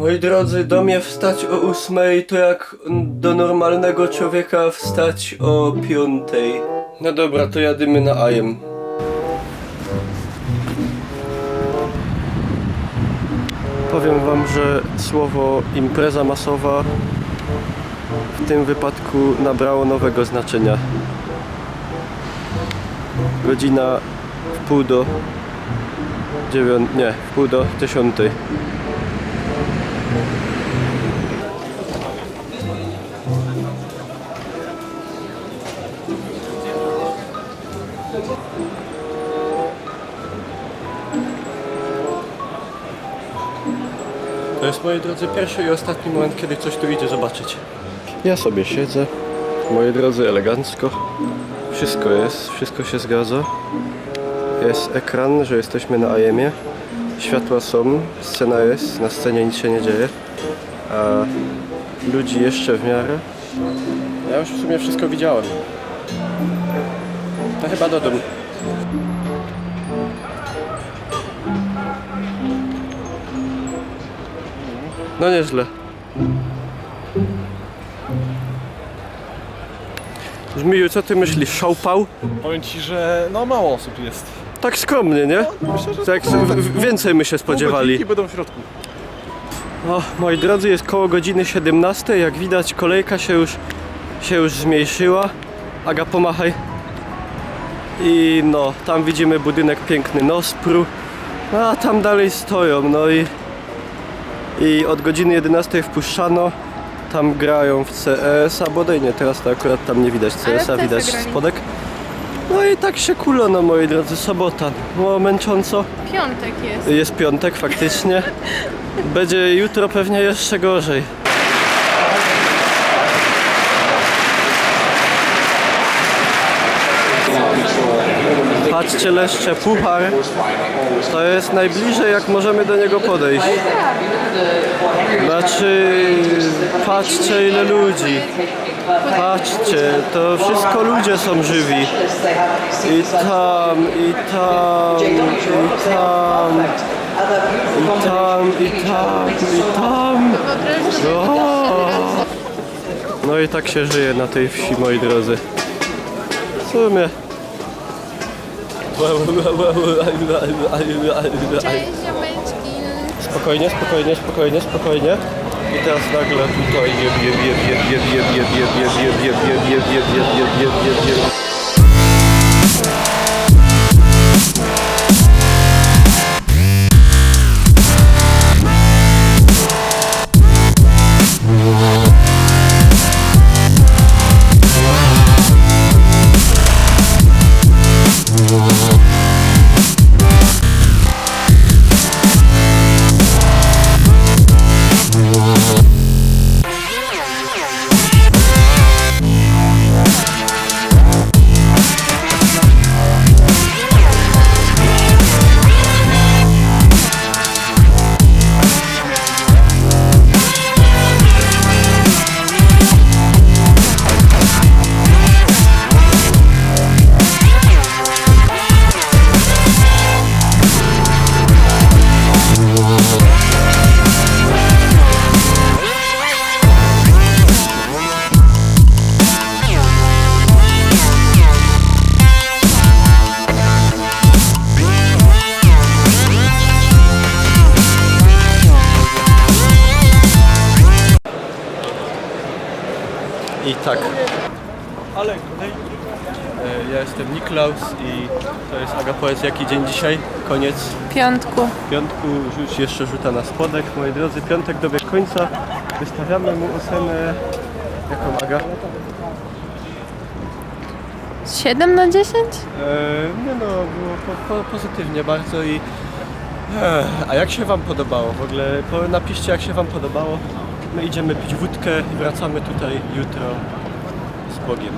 Moi drodzy, do mnie wstać o 8 to jak do normalnego człowieka wstać o 5. No dobra, to jadymy na Ajem. Powiem wam, że słowo impreza masowa w tym wypadku nabrało nowego znaczenia. Godzina wpół do 9, nie, wpół do 10. To jest, moi drodzy, pierwszy i ostatni moment, kiedy coś tu idzie zobaczyć. Ja sobie siedzę, moi drodzy, elegancko. Wszystko jest, wszystko się zgadza. Jest ekran, że jesteśmy na Ajemie. Światła są, scena jest, na scenie nic się nie dzieje. A ludzi jeszcze w miarę. Ja już w sumie wszystko widziałem. To chyba do domu. No nieźle. Żmiju, co ty myślisz? Szałpał? Powiem ci, że no mało osób jest. Tak skromnie, nie? Myślę, że Tak więcej my się spodziewali. Godzinki będą w środku. O, moi drodzy, jest koło godziny 17. Jak widać, kolejka się już zmniejszyła. Aga, pomachaj. I no, tam widzimy budynek piękny Nospru. A tam dalej stoją, no i od godziny 11 wpuszczano. Tam grają w CS-a, bodaj nie, teraz to akurat tam nie widać CS-a, widać spodek. No i tak się kulo, no moi drodzy, sobota. No męcząco. Piątek jest. Jest piątek faktycznie. Będzie jutro pewnie jeszcze gorzej. Patrzcie, leszcze, puchar. To jest najbliżej, jak możemy do niego podejść. Znaczy, patrzcie, ile ludzi. Patrzcie, to wszystko ludzie są żywi. I tam, i tam, i tam, i tam, i tam, i tam. O! No i tak się żyje na tej wsi, moi drodzy. W sumie. Cześć, ziomeczki. Spokojnie, spokojnie, spokojnie, spokojnie. I teraz nagle tutaj i tak. Ale ja jestem Niklaus i to jest Aga, powiedz, jaki dzień dzisiaj? Koniec Piątku. piątku, już jeszcze rzuta na spodek. Moi drodzy, piątek dobiegł końca. Wystawiamy mu ocenę. Jaką, Aga? 7 na 10? Nie no, było pozytywnie bardzo i... A jak się wam podobało? W ogóle napiszcie, jak się wam podobało. My idziemy pić wódkę i wracamy tutaj jutro z Bogiem.